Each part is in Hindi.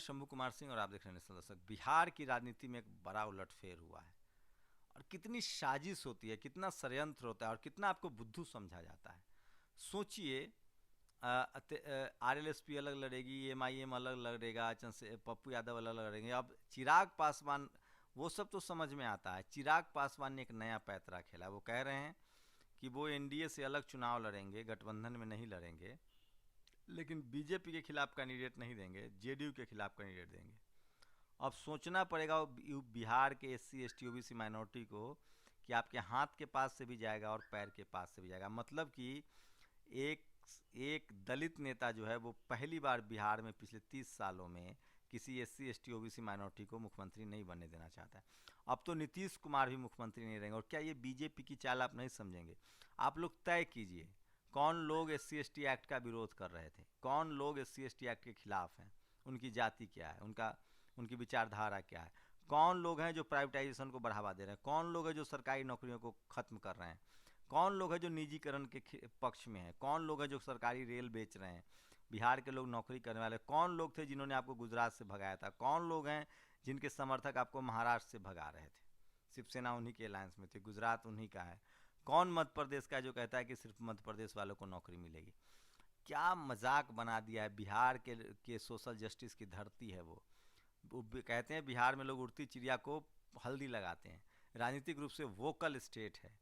शंभू कुमार सिंह और आप देख रहे हैं नेशनल दर्शक। बिहार की राजनीति में एक बड़ा उलटफेर हुआ है और कितनी साजिश होती है, कितना षड्यंत्र होता है और कितना आपको बुद्धू समझा जाता है। सोचिए, आरएलएसपी अलग लड़ेगी, एमआईएम अलग लड़ेगा, पप्पू यादव अलग लड़ेंगे। अब चिराग पासवान, वो सब तो समझ में आता है। चिराग पासवान ने एक नया पैंतरा खेला। वो कह रहे हैं कि वो एनडीए से अलग चुनाव लड़ेंगे, गठबंधन में नहीं लड़ेंगे, लेकिन बीजेपी के खिलाफ कैंडिडेट नहीं देंगे, जेडीयू के खिलाफ कैंडिडेट देंगे। अब सोचना पड़ेगा बिहार के एससी एसटी ओबीसी माइनॉरिटी को कि आपके हाथ के पास से भी जाएगा और पैर के पास से भी जाएगा। मतलब कि एक एक दलित नेता जो है वो पहली बार बिहार में पिछले 30 सालों में किसी एससी एसटी ओबीसी माइनॉरिटी को मुख्यमंत्री नहीं बनने देना चाहता है। अब तो नीतीश कुमार भी मुख्यमंत्री नहीं रहेंगे। और क्या ये बीजेपी की चाल आप नहीं समझेंगे? आप लोग तय कीजिए, कौन लोग एससी एसटी एक्ट का विरोध कर रहे थे, कौन लोग एससी एसटी एक्ट के खिलाफ हैं, उनकी जाति क्या है, उनकी विचारधारा क्या है, कौन लोग हैं जो प्राइवेटाइजेशन को बढ़ावा दे रहे हैं, कौन लोग हैं जो सरकारी नौकरियों को ख़त्म कर रहे हैं, कौन लोग हैं जो निजीकरण के पक्ष में हैं, कौन लोग हैं जो सरकारी रेल बेच रहे हैं, बिहार के लोग नौकरी करने वाले, कौन लोग थे जिन्होंने आपको गुजरात से भगाया था, कौन लोग हैं जिनके समर्थक आपको महाराष्ट्र से भगा रहे थे। शिवसेना उन्हीं के अलायंस में थी, गुजरात उन्हीं का है। कौन मध्य प्रदेश का जो कहता है कि सिर्फ मध्य प्रदेश वालों को नौकरी मिलेगी? क्या मजाक बना दिया है। बिहार के सोशल जस्टिस की धरती है वो कहते हैं बिहार में लोग उड़ती चिड़िया को हल्दी लगाते हैं। राजनीतिक रूप से वोकल स्टेट है,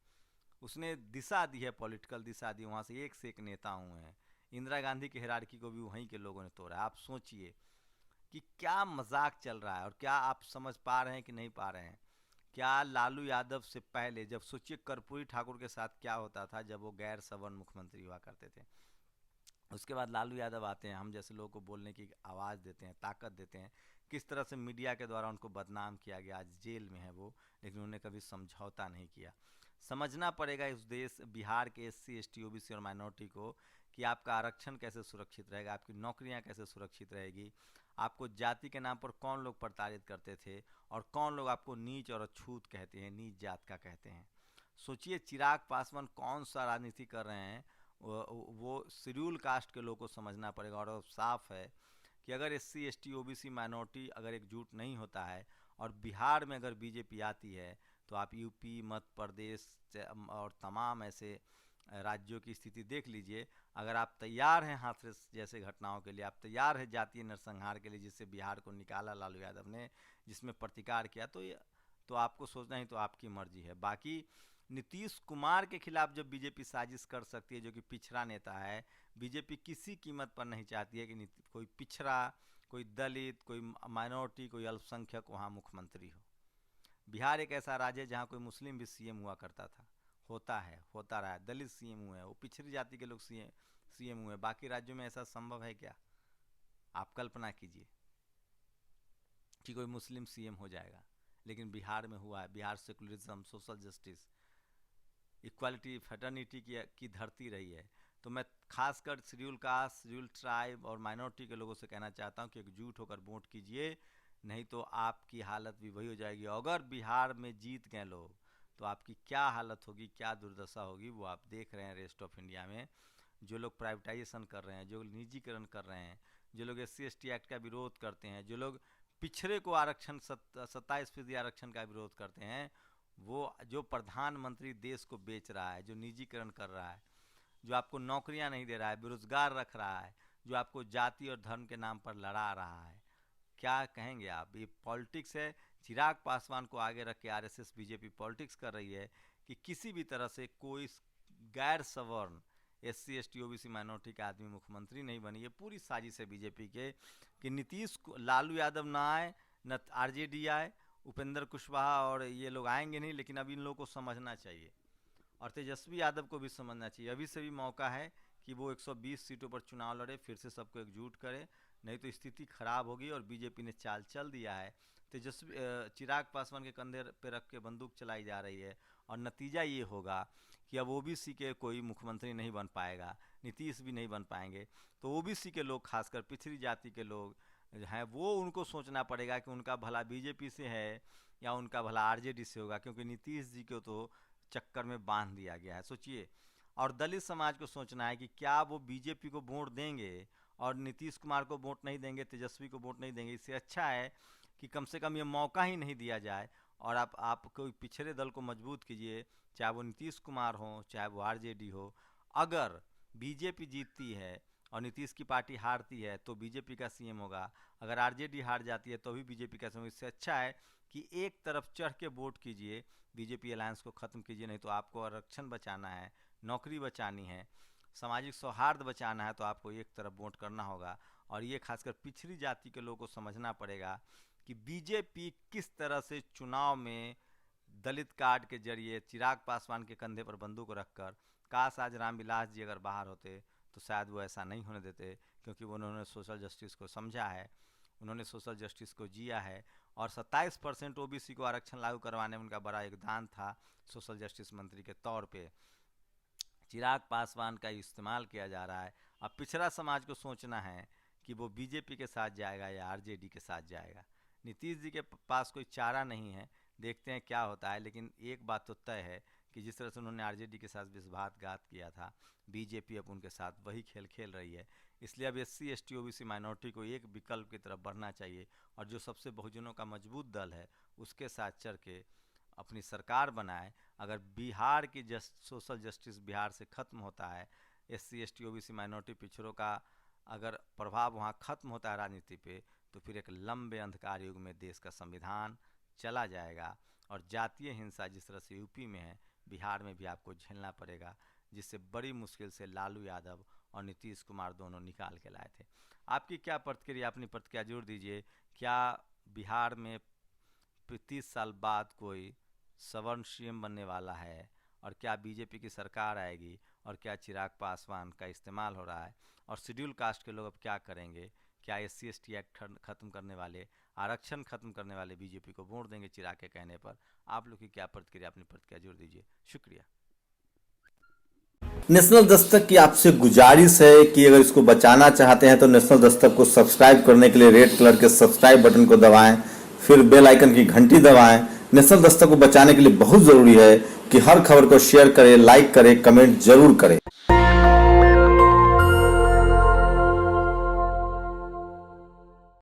उसने दिशा दी है, पॉलिटिकल दिशा दी। वहाँ से एक नेता हुए हैं। इंदिरा गांधी की हिरार्की को भी वहीं के लोगों ने तोड़ा। आप सोचिए कि क्या मजाक चल रहा है और क्या आप समझ पा रहे हैं कि नहीं पा रहे हैं। क्या लालू यादव से पहले, जब सोचिए कर्पूरी ठाकुर के साथ क्या होता था जब वो गैर सवर्ण मुख्यमंत्री हुआ करते थे, उसके बाद लालू यादव आते हैं, हम जैसे लोगों को बोलने की आवाज़ देते हैं, ताकत देते हैं। किस तरह से मीडिया के द्वारा उनको बदनाम किया गया, आज जेल में है वो, लेकिन उन्होंने कभी समझौता नहीं किया। समझना पड़ेगा इस देश बिहार के एससी एसटी ओबीसी और माइनॉरिटी को कि आपका आरक्षण कैसे सुरक्षित रहेगा, आपकी नौकरियां कैसे सुरक्षित रहेगी, आपको जाति के नाम पर कौन लोग प्रताड़ित करते थे और कौन लोग आपको नीच और अछूत कहते हैं, नीच जात का कहते हैं। सोचिए, चिराग पासवान कौन सा राजनीति कर रहे हैं। वो शेड्यूल कास्ट के लोगों को समझना पड़ेगा। और अब साफ है कि अगर एससी एसटी ओबीसी माइनॉरिटी अगर एकजुट नहीं होता है और बिहार में अगर बीजेपी आती है, तो आप यूपी, मध्य प्रदेश और तमाम ऐसे राज्यों की स्थिति देख लीजिए। अगर आप तैयार हैं हाथरस जैसे घटनाओं के लिए, आप तैयार हैं जातीय नरसंहार के लिए, जिससे बिहार को निकाला लालू यादव ने, जिसमें प्रतिकार किया, तो आपको सोचना ही, तो आपकी मर्जी है। बाकी नीतीश कुमार के खिलाफ जब बीजेपी साजिश कर सकती है, जो कि पिछड़ा नेता है, बीजेपी किसी कीमत पर नहीं चाहती है कि कोई पिछड़ा, कोई दलित, कोई माइनॉरिटी, कोई अल्पसंख्यक वहाँ मुख्यमंत्री हो। बिहार एक ऐसा राज्य है जहाँ कोई मुस्लिम भी सीएम हुआ करता था, होता है, होता रहा है। दलित सीएम हुए हैं, वो पिछड़ी जाति के लोग सीएम हुए हैं। बाकी राज्यों में ऐसा संभव है क्या? आप कल्पना कीजिए कि कोई मुस्लिम सीएम हो जाएगा, लेकिन बिहार में हुआ है। Bihar secularism, social justice, equality, fraternity की धरती रही है। तो मैं खासकर शेड्यूल कास्ट, शेड्यूल ट्राइब और माइनॉरिटी के लोगों से कहना चाहता हूँ कि एकजुट होकर वोट कीजिए, नहीं तो आपकी हालत भी वही हो जाएगी। अगर बिहार में जीत गए लोग, तो आपकी क्या हालत होगी, क्या दुर्दशा होगी, वो आप देख रहे हैं रेस्ट ऑफ इंडिया में। जो लोग प्राइवेटाइजेशन कर रहे हैं, जो निजीकरण कर रहे हैं, जो लोग एससी एसटी एक्ट का विरोध करते हैं, जो लोग पिछड़े को आरक्षण 27% आरक्षण का विरोध करते हैं, वो जो प्रधानमंत्री देश को बेच रहा है, जो निजीकरण कर रहा है, जो आपको नौकरियां नहीं दे रहा है, बेरोजगार रख रहा है, जो आपको जाति और धर्म के नाम पर लड़ा रहा है, क्या कहेंगे आप? ये पॉलिटिक्स है। चिराग पासवान को आगे रख के आरएसएस बीजेपी पॉलिटिक्स कर रही है कि किसी भी तरह से कोई गैर सवर्ण एससी एसटी ओबीसी माइनॉरिटी का आदमी मुख्यमंत्री नहीं बनी। ये पूरी साजिश है बीजेपी के कि लालू यादव ना आए, न आरजेडी आए, उपेंद्र कुशवाहा और ये लोग आएंगे नहीं। लेकिन अब इन लोगों को समझना चाहिए और तेजस्वी यादव को भी समझना चाहिए, अभी से भी मौका है कि वो 120 सीटों पर चुनाव लड़े, फिर से सबको एकजुट करे, नहीं तो स्थिति खराब होगी। और बीजेपी ने चाल चल दिया है। चिराग पासवान के कंधे पे रख के बंदूक चलाई जा रही है और नतीजा ये होगा कि अब ओबीसी के कोई मुख्यमंत्री नहीं बन पाएगा, नीतीश भी नहीं बन पाएंगे। तो ओबीसी के लोग, खासकर पिछड़ी जाति के लोग हैं, वो उनको सोचना पड़ेगा कि उनका भला बीजेपी से है या उनका भला आरजेडी से होगा, क्योंकि नीतीश जी को तो चक्कर में बांध दिया गया है। सोचिए, और दलित समाज को सोचना है कि क्या वो बीजेपी को वोट देंगे और नीतीश कुमार को वोट नहीं देंगे, तेजस्वी को वोट नहीं देंगे। इससे अच्छा है कि कम से कम ये मौका ही नहीं दिया जाए और आप कोई पिछड़े दल को मजबूत कीजिए, चाहे वो नीतीश कुमार हो चाहे वो आरजेडी हो। अगर बीजेपी जीतती है और नीतीश की पार्टी हारती है तो बीजेपी का सीएम होगा, अगर आरजेडी हार जाती है तो भी बीजेपी का सीएम। इससे अच्छा है कि एक तरफ चढ़ के वोट कीजिए, बीजेपी अलायंस को ख़त्म कीजिए। नहीं तो आपको आरक्षण बचाना है, नौकरी बचानी है, सामाजिक सौहार्द बचाना है तो आपको एक तरफ वोट करना होगा। और ये खासकर पिछड़ी जाति के लोगों को समझना पड़ेगा कि बीजेपी किस तरह से चुनाव में दलित कार्ड के जरिए चिराग पासवान के कंधे पर बंदूक रखकर, काश आज रामविलास जी अगर बाहर होते तो शायद वो ऐसा नहीं होने देते, क्योंकि उन्होंने सोशल जस्टिस को समझा है, उन्होंने सोशल जस्टिस को जिया है। और 27% ओबीसी को आरक्षण लागू करवाने में उनका बड़ा योगदान था सोशल जस्टिस मंत्री के तौर पे। चिराग पासवान का इस्तेमाल किया जा रहा है। अब पिछड़ा समाज को सोचना है कि वो बीजेपी के साथ जाएगा या आरजेडी के साथ जाएगा। नीतीश जी के पास कोई चारा नहीं है, देखते हैं क्या होता है। लेकिन एक बात तो तय है कि जिस तरह से उन्होंने आरजेडी के साथ विश्वासघात किया था, बीजेपी अब उनके साथ वही खेल खेल रही है। इसलिए अब एससी एसटी ओबीसी माइनॉरिटी को एक विकल्प की तरफ बढ़ना चाहिए और जो सबसे बहुजनों का मजबूत दल है उसके साथ चढ़ के अपनी सरकार बनाए। अगर बिहार की सोशल जस्टिस बिहार से ख़त्म होता है, एससी एसटी ओबीसी माइनॉरिटी पिछड़ों का अगर प्रभाव वहाँ ख़त्म होता है राजनीति पे, तो फिर एक लंबे अंधकार युग में देश का संविधान चला जाएगा। और जातीय हिंसा जिस तरह से यूपी में है, बिहार में भी आपको झेलना पड़ेगा, जिससे बड़ी मुश्किल से लालू यादव और नीतीश कुमार दोनों निकाल के लाए थे। आपकी क्या प्रतिक्रिया, अपनी प्रतिक्रिया जरूर दीजिए। क्या बिहार में 30 साल बाद कोई सवर्ण सीएम बनने वाला है, और क्या बीजेपी की सरकार आएगी, और क्या चिराग पासवान का इस्तेमाल हो रहा है, और शेड्यूल कास्ट के लोग अब क्या करेंगे? क्या एससी एसटी एक्ट ख़त्म करने वाले, आरक्षण ख़त्म करने वाले बीजेपी को वोट देंगे चिराग के कहने पर? आप लोग की क्या प्रतिक्रिया, अपनी प्रतिक्रिया जरूर दीजिए। शुक्रिया। नेशनल दस्तक की आपसे गुजारिश है कि अगर इसको बचाना चाहते हैं तो नेशनल दस्तक को सब्सक्राइब करने के लिए रेड कलर के सब्सक्राइब बटन को दबाएं, फिर बेल आइकन की घंटी दबाएं। नेशनल दस्तक को बचाने के लिए बहुत ज़रूरी है कि हर खबर को शेयर करें, लाइक करें, कमेंट जरूर करें।